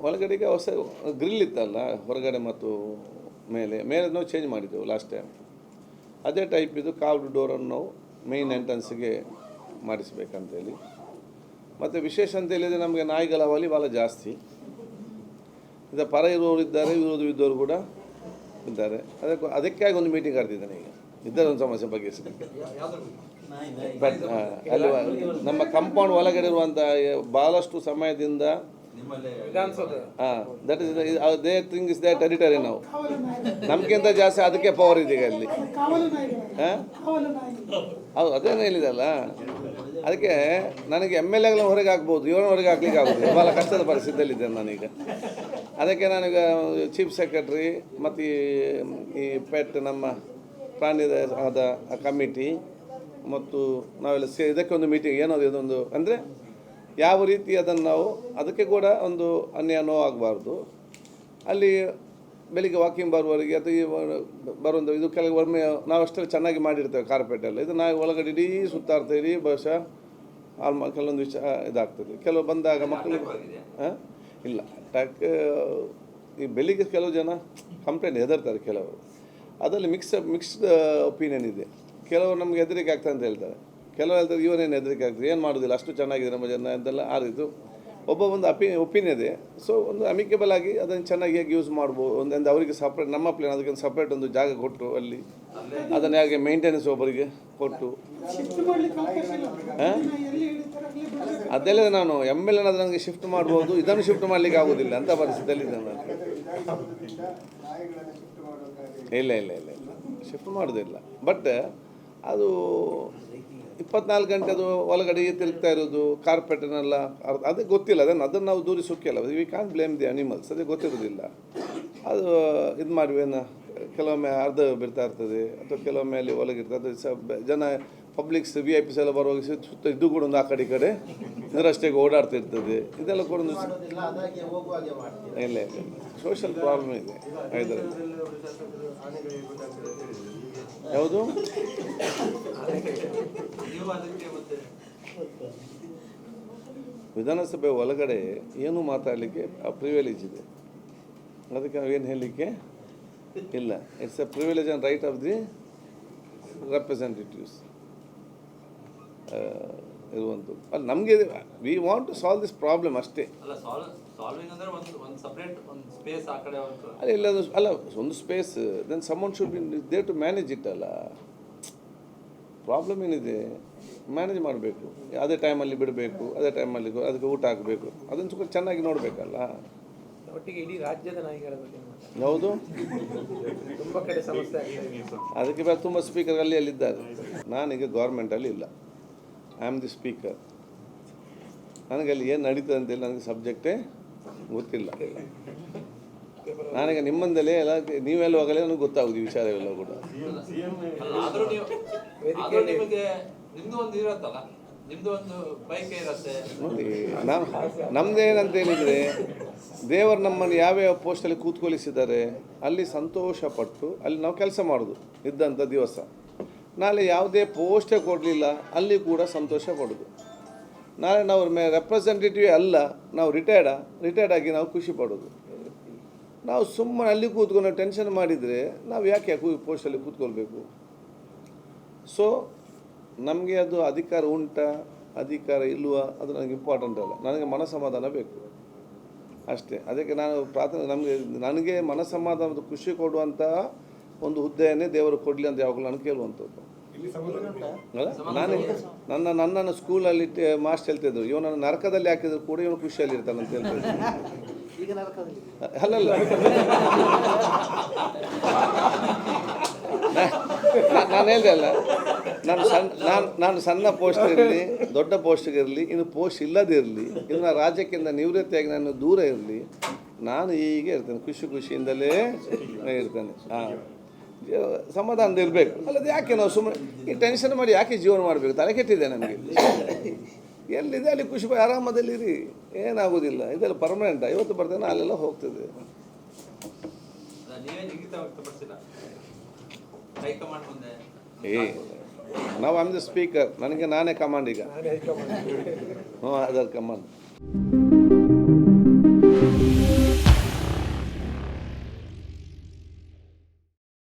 ಒಳಗಡೆಗೆ ಹೊಸ ಗ್ರಿಲ್ ಇತ್ತಲ್ಲ ಹೊರಗಡೆ ಮತ್ತು ಮೇಲೆ ನಾವು ಚೇಂಜ್ ಮಾಡಿದ್ದೆವು ಲಾಸ್ಟ್ ಟೈಮ್. ಅದೇ ಟೈಪ್ ಇದು ಕಾವ್ಡ್ ಡೋರನ್ನು ನಾವು ಮೇಯ್ನ್ ಎಂಟ್ರೆನ್ಸ್ಗೆ ಮಾಡಿಸ್ಬೇಕಂತೇಳಿ. ಮತ್ತು ವಿಶೇಷ ಅಂತ ಹೇಳಿದರೆ ನಮಗೆ ನಾಯಿಗಳ ಅವಲಿ ಭಾಳ ಜಾಸ್ತಿ. ಇದು ಪರ ಇರೋರು ಇದ್ದಾರೆ, ವಿರೋಧ ಇದ್ದವರು ಕೂಡ ಇದ್ದಾರೆ. ಅದಕ್ಕಾಗಿ ಒಂದು ಮೀಟಿಂಗ್ ಕರೆದಿದ್ದೇನೆ ಈಗ ಇದ್ದರ ಒಂದು ಸಮಸ್ಯೆ ಬಗೆಹರಿಸಲಿಕ್ಕೆ. ಬಟ್ ಅಲ್ಲಿ ನಮ್ಮ ಕಾಂಪೌಂಡ್ ಒಳಗಡೆ ಇರುವಂಥ ಭಾಳಷ್ಟು ಸಮಯದಿಂದ that is they thing is they territory. ನಾವು ನಮ್ಗಿಂತ ಜಾಸ್ತಿ ಅದಕ್ಕೆ ಪವರ್ ಇದೆ ಈಗ ಅಲ್ಲಿ. ಹೌದು, ಅದೇನು ಹೇಳಿದಲ್ಲ. ಅದಕ್ಕೆ ನನಗೆ MLAಗಳನ್ನ ಹೊರಗೆ ಹಾಕ್ಬೋದು, ಇವರನ್ನ ಹೊರಗೆ ಹಾಕ್ಲಿಕ್ಕೆ ಆಗೋದು. ಭಾಳ ಕಷ್ಟದ ಪರಿಸ್ಥಿತಿಯಲ್ಲಿದ್ದೇನೆ ನಾನೀಗ. ಅದಕ್ಕೆ ನಾನೀಗ ಚೀಫ್ ಸೆಕ್ರೆಟ್ರಿ ಮತ್ತು ಈ ಪೆಟ್ ನಮ್ಮ ಪ್ರಾಣಿದ ಆದ ಕಮಿಟಿ ಮತ್ತು ನಾವೆಲ್ಲ ಇದಕ್ಕೆ ಒಂದು ಮೀಟಿಂಗ್ ಏನದು ಇದೊಂದು ಅಂದರೆ ಯಾವ ರೀತಿ ಅದನ್ನು ನಾವು ಅದಕ್ಕೆ ಕೂಡ ಒಂದು ಅನ್ಯಾಯ ನೋವಾಗಬಾರ್ದು. ಅಲ್ಲಿ ಬೆಳಿಗ್ಗೆ ವಾಕಿಂಗ್ ಬರುವವರಿಗೆ ಅಥವಾ ಬರುವಂಥ ಇದು ಕೆಲವೊಮ್ಮೆ ನಾವು ಅಷ್ಟೇ ಚೆನ್ನಾಗಿ ಮಾಡಿರ್ತೇವೆ ಕಾರ್ಪೆಟೆಲ್ಲ. ಇದು ನಾವು ಒಳಗಡೆ ಇಡೀ ಸುತ್ತಾಡ್ತಾ ಇಡೀ ಬಹುಶಃ ಕೆಲವೊಂದು ವಿಷಯ ಇದಾಗ್ತದೆ. ಕೆಲವು ಬಂದಾಗ ಮಕ್ಕಳು ಇಲ್ಲ ಟ್ಯಾಕ್ ಈ ಬೆಳಿಗ್ಗೆ ಕೆಲವು ಜನ ಕಂಪ್ಲೇಂಟ್ ಹೆದರ್ತಾರೆ. ಕೆಲವರು ಅದರಲ್ಲಿ ಮಿಕ್ಸ್ಡ್ ಒಪಿನಿಯನ್ ಇದೆ. ಕೆಲವರು ನಮಗೆ ಹೆದರಿಕೆ ಆಗ್ತದೆ ಅಂತ ಹೇಳ್ತಾರೆ, ಕೆಲವರು ಹೇಳ್ತಾರೆ ಇವನೇನು ಹೆದರಿಕೆ ಆಗ್ತದೆ, ಏನು ಮಾಡೋದಿಲ್ಲ, ಅಷ್ಟು ಚೆನ್ನಾಗಿದೆ ನಮ್ಮ ಜನ ಅಂತೆಲ್ಲ ಆರಿತು. ಒಂದು ಒಪಿನಿಯನ್ ಇದೆ. ಸೊ ಒಂದು ಅಮಿಕೇಬಲ್ ಆಗಿ ಅದನ್ನು ಚೆನ್ನಾಗಿ ಹೇಗೆ ಯೂಸ್ ಮಾಡ್ಬೋದು ಒಂದೊಂದು ಅವರಿಗೆ ಸಪ್ರೇಟ್, ನಮ್ಮ ಪ್ಲೇನ್ ಅದಕ್ಕೆ ಸಪ್ರೇಟ್ ಒಂದು ಜಾಗ ಕೊಟ್ಟು ಅಲ್ಲಿ ಅದನ್ನು ಹೇಗೆ ಮೇಂಟೆನೆನ್ಸ್ ಒಬ್ಬರಿಗೆ ಕೊಟ್ಟು ಅದೆಲ್ಲ ನಾನು MLA ಅದು ನನಗೆ ಶಿಫ್ಟ್ ಮಾಡ್ಬೋದು, ಇದನ್ನು ಶಿಫ್ಟ್ ಮಾಡಲಿಕ್ಕೆ ಆಗೋದಿಲ್ಲ ಅಂತ ಪರಿಸ್ಥಿತಿಯಲ್ಲಿ ಇದೆ ನಾನು. ಇಲ್ಲ ಶಿಫ್ಟ್ ಮಾಡೋದಿಲ್ಲ. ಬಟ್ ಅದು 24 ಗಂಟೆ ಅದು ಒಳಗಡೆ ತಿರುಗ್ತಾ ಇರೋದು ಕಾರ್ಪೆಟನ್ನೆಲ್ಲ ಅದಕ್ಕೆ ಗೊತ್ತಿಲ್ಲ. ಅದನ್ನು ನಾವು ದೂರಿ ಸುಕ್ಕಿಲ್ಲ. We can't blame the animals, ಅದಕ್ಕೆ ಗೊತ್ತಿರೋದಿಲ್ಲ. ಅದು ಇದು ಮಾಡುವೇನು ಕೆಲವೊಮ್ಮೆ ಅರ್ಧ ಬಿಡ್ತಾ ಇರ್ತದೆ ಅಥವಾ ಕೆಲವೊಮ್ಮೆ ಅಲ್ಲಿ ಒಳಗಿರ್ತದೆ. ಅದು ಜನ ಪಬ್ಲಿಕ್ಸ್ VIPs ಎಲ್ಲ ಬರುವಾಗ ಸುತ್ತ ಇದು ಕೂಡ ಒಂದು ಆ ಕಡೆ ಈ ಕಡೆ ಇದರಷ್ಟೇ ಓಡಾಡ್ತಿರ್ತದೆ. ಇದೆಲ್ಲ ಕೂಡ ಒಂದು ಇಲ್ಲ ಸೋಷಿಯಲ್ ಪ್ರಾಬ್ಲಮ್ ಇದೆ ಇದರಲ್ಲಿ. ಯಾವುದು ವಿಧಾನಸಭೆ ಒಳಗಡೆ ಏನು ಮಾತಾಡಲಿಕ್ಕೆ ಪ್ರಿವಿಲೇಜ್ ಇದೆ. ಅದಕ್ಕೆ ನಾವೇನು ಹೇಳಲಿಕ್ಕೆ ಇಲ್ಲ. It's a privilege and right of the representatives ಇರುವಂಥದ್ದು. ಅಲ್ಲಿ ನಮಗೆ we want to solve this problem ಅಷ್ಟೇ. ಅಲ್ಲ ಇಲ್ಲ ಅಲ್ಲ ಒಂದು space then someone should be there to manage it. ಅಲ್ಲ ಪ್ರಾಬ್ಲಮ್ ಏನಿದೆ ಮ್ಯಾನೇಜ್ ಮಾಡಬೇಕು. ಅದೇ ಟೈಮಲ್ಲಿ ಬಿಡಬೇಕು, ಅದೇ ಟೈಮಲ್ಲಿ ಅದಕ್ಕೆ ಊಟ ಹಾಕಬೇಕು, ಅದನ್ನು ಸ್ವಲ್ಪ ಚೆನ್ನಾಗಿ ನೋಡಬೇಕಲ್ಲ. ಒಟ್ಟಿಗೆ ಇಡೀ ರಾಜ್ಯದ ನಾಯಿಗಳ ಬಗ್ಗೆ ಯಾವುದು ತುಂಬ ಕಡೆ ಸಮಸ್ಯೆ ಅದಕ್ಕೆ ತುಂಬ ಸ್ಪೀಕರ್ ಅಲ್ಲಿದ್ದಾರೆ. ನಾನೀಗ ಗೌರ್ಮೆಂಟಲ್ಲಿ ಇಲ್ಲ, ಐ ಆಮ್ ದಿ ಸ್ಪೀಕರ್. ನನಗೆ ಅಲ್ಲಿ ಏನು ನಡೀತದೆ ಅಂತೇಳಿ ನನಗೆ ಸಬ್ಜೆಕ್ಟೇ ಗೊತ್ತಿಲ್ಲ. ನಾನೀಗ ನಿಮ್ಮಂದಲೇ ಎಲ್ಲ ನೀವೆಲ್ಲ ಹೋಗಲೇ ನನಗೆ ಗೊತ್ತಾಗೋದು ಈ ವಿಚಾರವೆಲ್ಲ ಕೂಡ. ನೋಡಿ ನಾವು ನಮ್ಮದೇನಂತ ಹೇಳಿದರೆ ದೇವರು ನಮ್ಮನ್ನು ಯಾವ್ಯಾವ ಪೋಸ್ಟಲ್ಲಿ ಕೂತ್ಕೊಳಿಸಿದ್ದಾರೆ ಅಲ್ಲಿ ಸಂತೋಷಪಟ್ಟು ಅಲ್ಲಿ ನಾವು ಕೆಲಸ ಮಾಡೋದು ಇದ್ದಂಥ ದಿವಸ. ನಾಳೆ ಯಾವುದೇ ಪೋಸ್ಟೇ ಕೊಡಲಿಲ್ಲ ಅಲ್ಲಿ ಕೂಡ ಸಂತೋಷ ಪಡೋದು. ನಾಳೆ ನಾವು ರೆಪ್ರೆಸೆಂಟೇಟಿವ್ ಅಲ್ಲ, ನಾವು ರಿಟೈರ್ಡ್ ಆಗಿ ನಾವು ಖುಷಿ ಪಡೋದು. ನಾವು ಸುಮ್ಮನೆ ಅಲ್ಲಿ ಕೂತ್ಕೊಂಡು ಟೆನ್ಷನ್ ಮಾಡಿದರೆ ನಾವು ಯಾಕೆ ಪೋಸ್ಟಲ್ಲಿ ಕೂತ್ಕೊಳ್ಬೇಕು? ಸೊ ನಮಗೆ ಅದು ಅಧಿಕಾರ ಉಂಟಾ ಅಧಿಕಾರ ಇಲ್ವಾ ಅದು ನನಗೆ ಇಂಪಾರ್ಟೆಂಟ್ ಅಲ್ಲ. ನನಗೆ ಮನಸಮಾಧಾನ ಬೇಕು ಅಷ್ಟೇ. ಅದಕ್ಕೆ ನಾನು ನನಗೆ ಮನಸಮಾಧಾನದ ಖುಷಿ ಕೊಡುವಂತಹ ಒಂದು ಹುದ್ದೆಯನ್ನೇ ದೇವರು ಕೊಡಲಿ ಅಂತ ಯಾವಾಗಲೂ ನಾನು ಕೇಳುವಂಥದ್ದು. ನನ್ನನ್ನು ಸ್ಕೂಲಲ್ಲಿ ಮಾಸ್ಟರ್ ಹೇಳ್ತಿದ್ರು, ಇವನನ್ನು ನರಕದಲ್ಲಿ ಹಾಕಿದ್ರು ಕೂಡ ಇವನು ಖುಷಿಯಲ್ಲಿ ಇರ್ತಾನೆ ಅಂತ ಹೇಳ್ತಿದ್ರು. ಅಲ್ಲಲ್ಲ ನಾನು ಹೇಳಿದೆ ಅಲ್ಲ, ನಾನು ಸಣ್ಣ ಪೋಸ್ಟ್ ಇರಲಿ ದೊಡ್ಡ ಪೋಸ್ಟ್ಗೆ ಇರಲಿ, ಇನ್ನು ಪೋಸ್ಟ್ ಇಲ್ಲದಿರಲಿ, ಇನ್ನು ರಾಜ್ಯಕ್ಕಿಂತ ನಿವೃತ್ತಿಯಾಗಿ ನಾನು ದೂರ ಇರಲಿ, ನಾನು ಹೀಗೆ ಇರ್ತೇನೆ, ಖುಷಿಯಿಂದಲೇ ಇರ್ತೇನೆ. ಸಮಾಧಾನದ ಇರಬೇಕು. ಅಲ್ಲದೆ ಯಾಕೆ ನಾವು ಸುಮ್ಮನೆ ಈ ಟೆನ್ಷನ್ ಮಾಡಿ ಯಾಕೆ ಜೀವನ ಮಾಡಬೇಕು? ತಲೆ ಕೆಟ್ಟಿದೆ ನಮಗೆ. ಎಲ್ಲಿದೆ ಅಲ್ಲಿ ಖುಷಿ ಆರಾಮದಲ್ಲಿರಿ, ಏನಾಗೋದಿಲ್ಲ. ಇದೆಲ್ಲ ಪರ್ಮನೆಂಟ್. ಇವತ್ತು ಬರ್ತೇನೆ ಅಲ್ಲೆಲ್ಲ ಹೋಗ್ತದೆ. ನಾವು ಆಮ್ ದ ಸ್ಪೀಕರ್, ನನಗೆ ನಾನೇ ಕಮಾಂಡ್ ಈಗ. ಅದರ ಕಮಾಂಡ್.